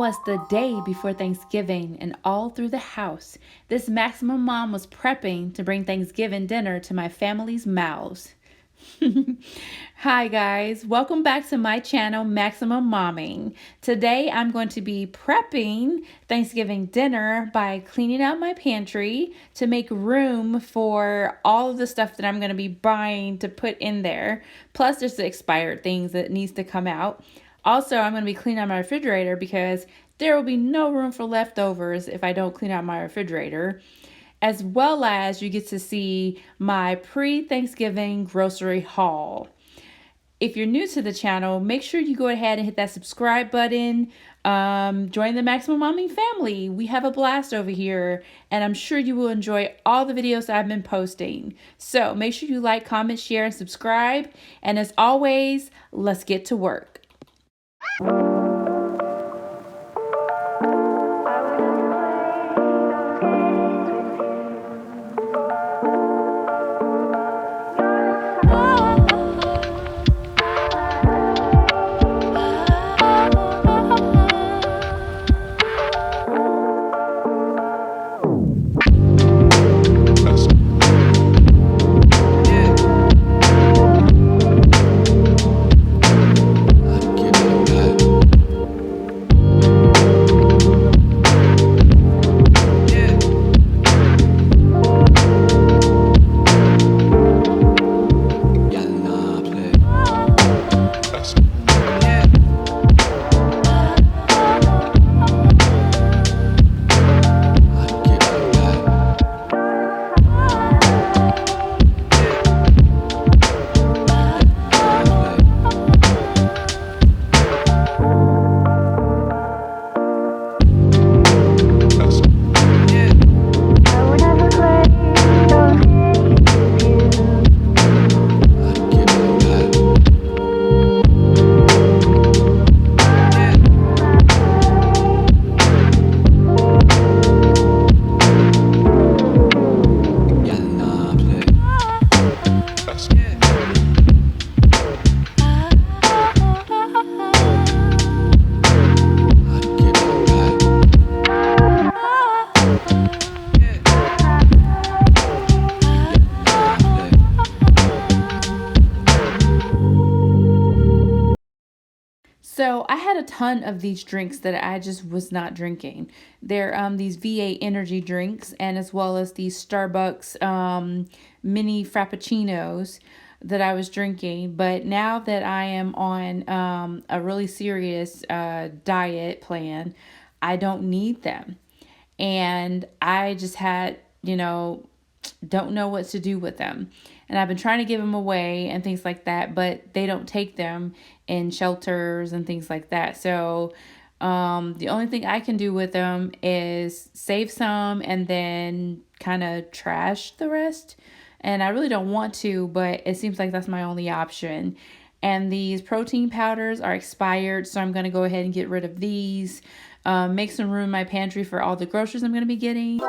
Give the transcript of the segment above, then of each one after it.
was the day before Thanksgiving, and all through the house, this Maximum Mom was prepping to bring Thanksgiving dinner to my family's mouths. Hi guys, welcome back to my channel, Maximum Momming. Today I'm going to be prepping Thanksgiving dinner by cleaning out my pantry to make room for all of the stuff that I'm going to be buying to put in there. Plus there's the expired things that needs to come out. Also, I'm going to be cleaning out my refrigerator because there will be no room for leftovers if I don't clean out my refrigerator. As well as you get to see my pre-Thanksgiving grocery haul. If you're new to the channel, make sure you go ahead and hit that subscribe button. Join the Maximum Momming family. We have a blast over here, and I'm sure you will enjoy all the videos I've been posting. So make sure you like, comment, share, and subscribe. And as always, let's get to work. So I had a ton of these drinks that I just was not drinking. They're these VA energy drinks, and as well as these Starbucks mini frappuccinos that I was drinking. But now that I am on a really serious diet plan, I don't need them. And I just had, don't know what to do with them. And I've been trying to give them away and things like that, but they don't take them in shelters and things like that. So the only thing I can do with them is save some and then kind of trash the rest. And I really don't want to, but it seems like that's my only option. And these protein powders are expired, so I'm going to go ahead and get rid of these. Make some room in my pantry for all the groceries I'm going to be getting.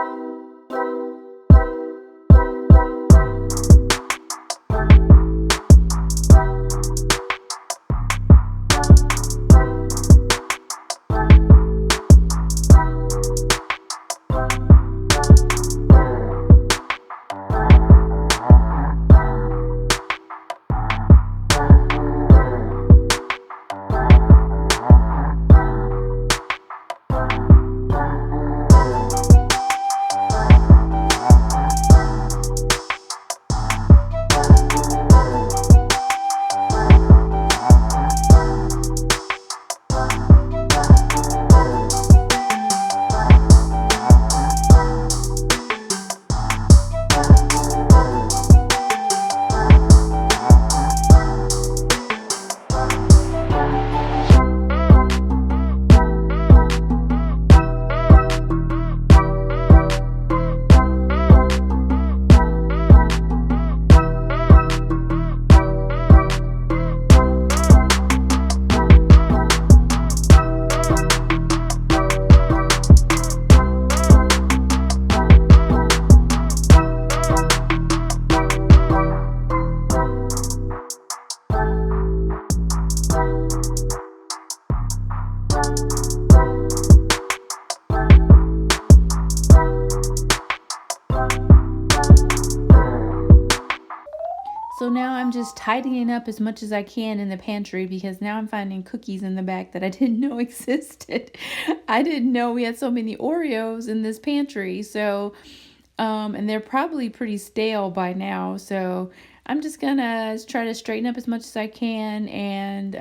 So now I'm just tidying up as much as I can in the pantry because now I'm finding cookies in the back that I didn't know existed. I didn't know we had so many Oreos in this pantry. So, and they're probably pretty stale by now. So I'm just gonna try to straighten up as much as I can and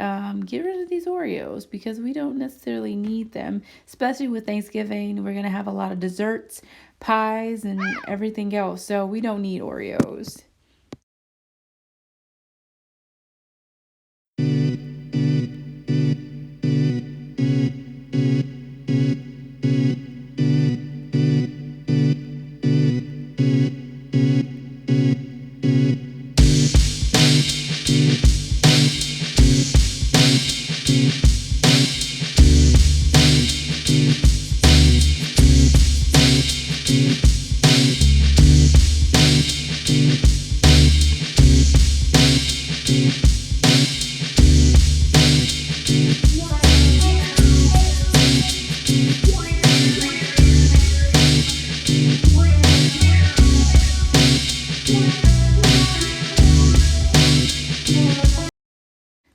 get rid of these Oreos because we don't necessarily need them, especially with Thanksgiving. We're gonna have a lot of desserts, pies, and everything else. So we don't need Oreos.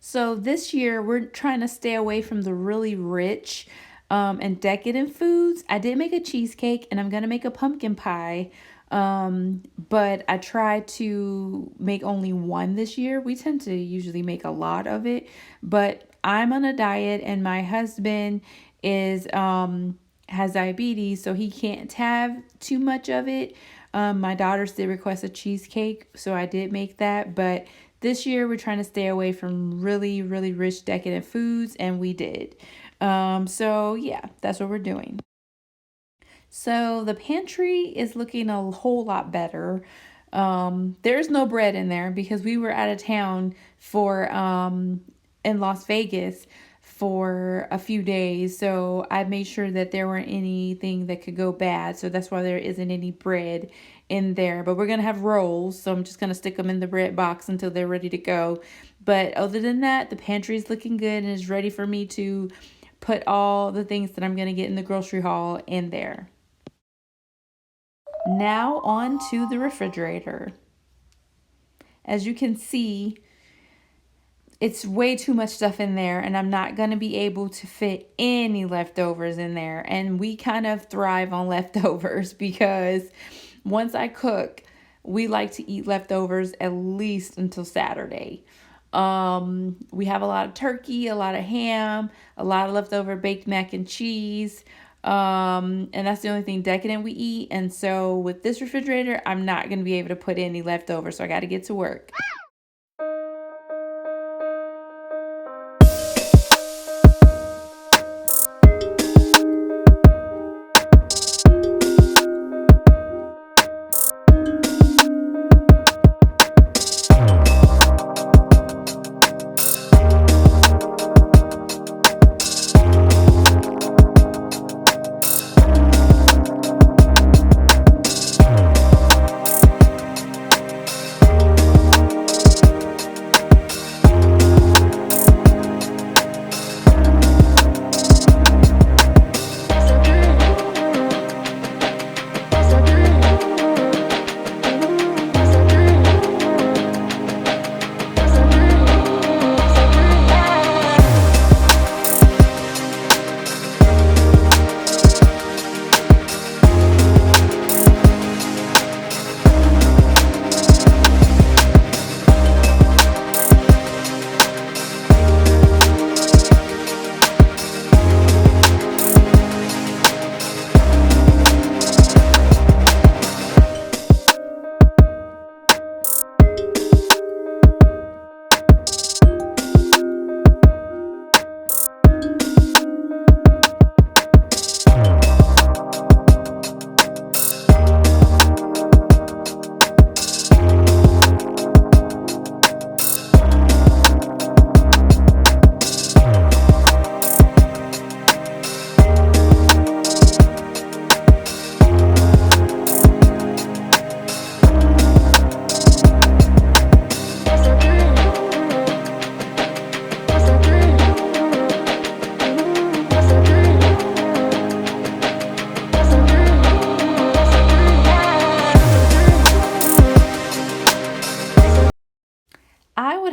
So this year we're trying to stay away from the really rich and decadent foods. I did make a cheesecake and I'm gonna make a pumpkin pie. But I tried to make only one this year. We tend to usually make a lot of it, but I'm on a diet and my husband is has diabetes, so he can't have too much of it. My daughters did request a cheesecake, so I did make that, but this year we're trying to stay away from really, really rich, decadent foods, and we did. So yeah, that's what we're doing. So the pantry is looking a whole lot better. There's no bread in there because we were out of town for in Las Vegas for a few days. So I made sure that there weren't anything that could go bad. So that's why there isn't any bread in there. But we're gonna have rolls, so I'm just gonna stick them in the bread box until they're ready to go. But other than that, the pantry is looking good and is ready for me to put all the things that I'm gonna get in the grocery haul in there. Now on to the refrigerator. As you can see, it's way too much stuff in there and I'm not going to be able to fit any leftovers in there. And we kind of thrive on leftovers because once I cook, we like to eat leftovers at least until Saturday. We have a lot of turkey, a lot of ham, a lot of leftover baked mac and cheese. And that's the only thing decadent we eat. And so with this refrigerator, I'm not going to be able to put any leftovers. So I got to get to work.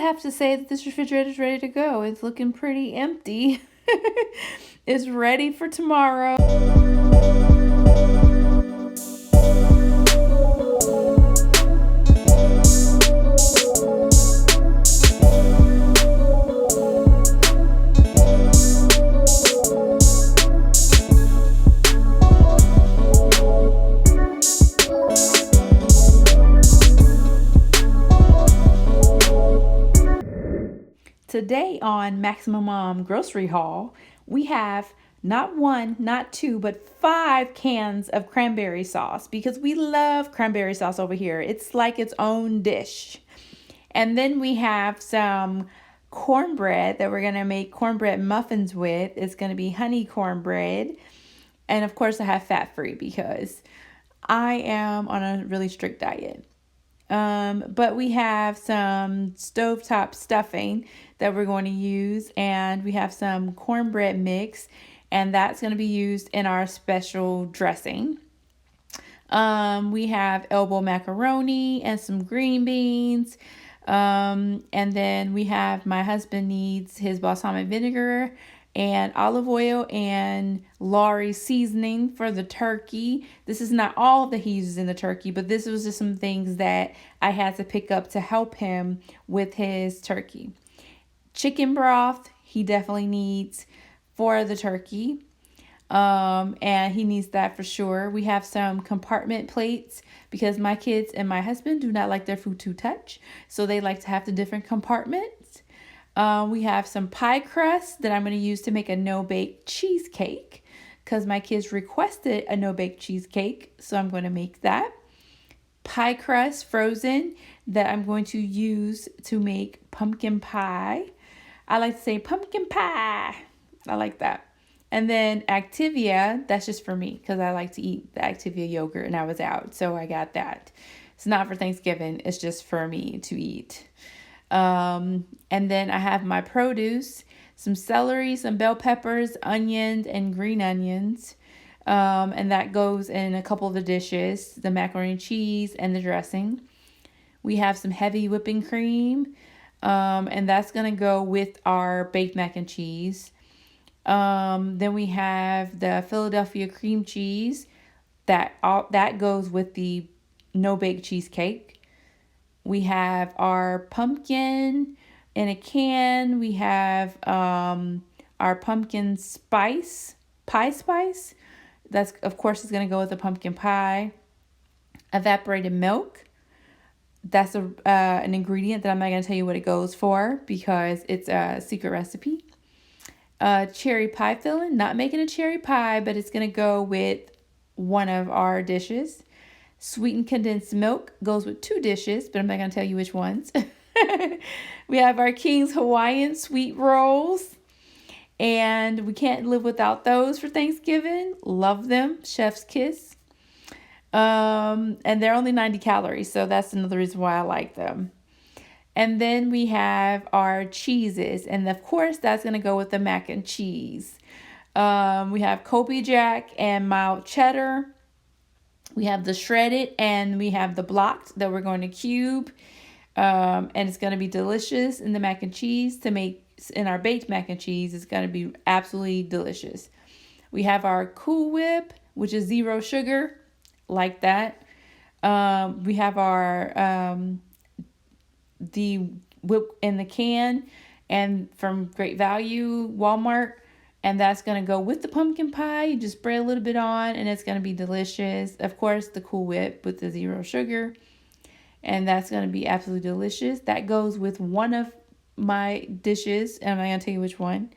would have to say that this refrigerator is ready to go. It's looking pretty empty. It's ready for tomorrow. Today on Maximum Mom Grocery Haul, we have not one, not two, but 5 cans of cranberry sauce because we love cranberry sauce over here. It's like its own dish. And then we have some cornbread that we're going to make cornbread muffins with. It's going to be honey cornbread. And of course, I have fat-free because I am on a really strict diet. But we have some stovetop stuffing that we're going to use, and we have some cornbread mix, and that's going to be used in our special dressing. We have elbow macaroni and some green beans. And then we have, my husband needs his balsamic vinegar and olive oil and Lawry seasoning for the turkey. This is not all that he uses in the turkey, but this was just some things that I had to pick up to help him with his turkey. Chicken broth, he definitely needs for the turkey. And he needs that for sure. We have some compartment plates because my kids and my husband do not like their food to touch. So they like to have the different compartments. We have some pie crust that I'm going to use to make a no-bake cheesecake because my kids requested a no-bake cheesecake. So I'm going to make that. Pie crust frozen that I'm going to use to make pumpkin pie. I like to say pumpkin pie. I like that. And then Activia, that's just for me because I like to eat the Activia yogurt and I was out. So I got that. It's not for Thanksgiving. It's just for me to eat. And then I have my produce, some celery, some bell peppers, onions, and green onions. And that goes in a couple of the dishes, the macaroni and cheese and the dressing. We have some heavy whipping cream. And that's going to go with our baked mac and cheese. Then we have the Philadelphia cream cheese that goes with the no-bake cheesecake. We have our pumpkin in a can. We have our pumpkin pie spice. That's, of course, is going to go with the pumpkin pie. Evaporated milk. That's an ingredient that I'm not going to tell you what it goes for because it's a secret recipe. Cherry pie filling. Not making a cherry pie, but it's going to go with one of our dishes. Sweetened condensed milk goes with 2 dishes, but I'm not going to tell you which ones. We have our King's Hawaiian sweet rolls. And we can't live without those for Thanksgiving. Love them. Chef's kiss. And they're only 90 calories, so that's another reason why I like them. And then we have our cheeses. And of course, that's going to go with the mac and cheese. We have Kobe Jack and mild cheddar. We have the shredded and we have the blocked that we're going to cube. And it's going to be delicious in the mac and cheese to make in our baked mac and cheese. It's going to be absolutely delicious. We have our Cool Whip, which is 0 sugar, like that. We have our the whip in the can and from Great Value, Walmart. And that's going to go with the pumpkin pie. You just spray a little bit on and it's going to be delicious. Of course, the Cool Whip with the 0 sugar. And that's going to be absolutely delicious. That goes with one of my dishes. And I'm not going to tell you which one.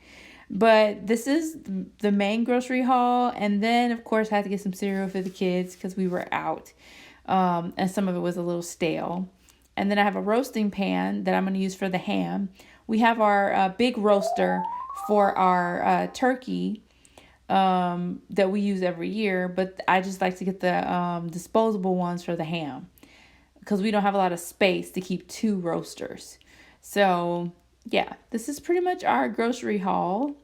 But this is the main grocery haul. And then, of course, I had to get some cereal for the kids because we were out. And some of it was a little stale. And then I have a roasting pan that I'm going to use for the ham. We have our big roaster for our turkey that we use every year, but I just like to get the disposable ones for the ham because we don't have a lot of space to keep 2 roasters. So yeah, this is pretty much our grocery haul.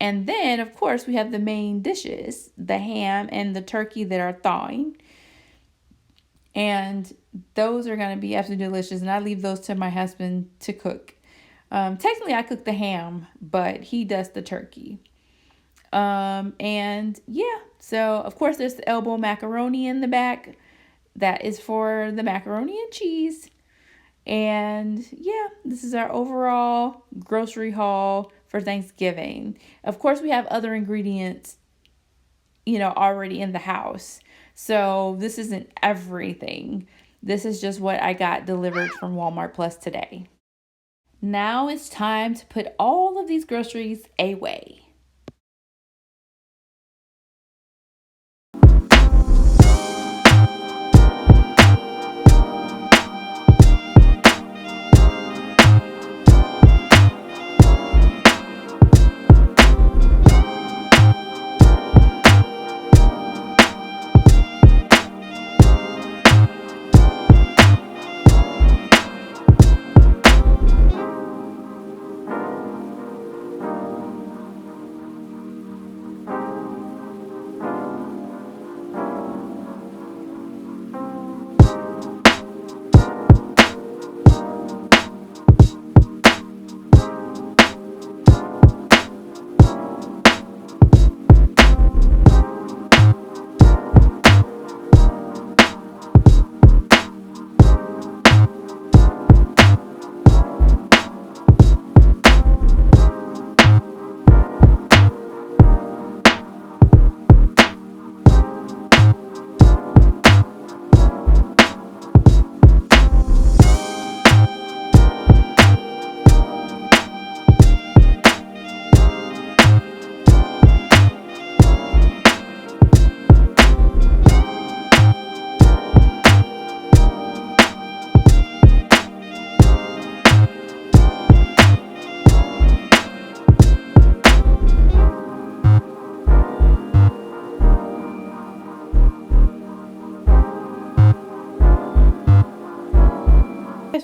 And then, of course, we have the main dishes, the ham and the turkey that are thawing. And those are going to be absolutely delicious. And I leave those to my husband to cook. Technically, I cook the ham, but he does the turkey. And yeah, so of course, there's the elbow macaroni in the back. That is for the macaroni and cheese. And yeah, this is our overall grocery haul for Thanksgiving. Of course, we have other ingredients, already in the house. So this isn't everything. This is just what I got delivered from Walmart Plus today. Now it's time to put all of these groceries away.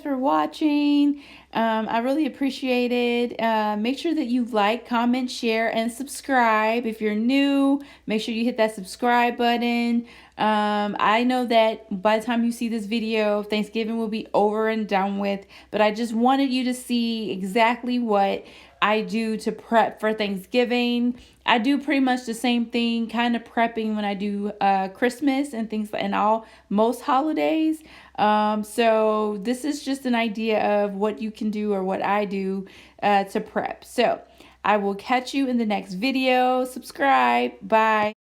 For watching. I really appreciate it. Make sure that you like, comment, share, and subscribe. If you're new, make sure you hit that subscribe button. I know that by the time you see this video, Thanksgiving will be over and done with, but I just wanted you to see exactly what I do to prep for Thanksgiving. I do pretty much the same thing, kind of prepping when I do Christmas and things and most holidays. So this is just an idea of what you can do or what I do to prep. So I will catch you in the next video. Subscribe. Bye.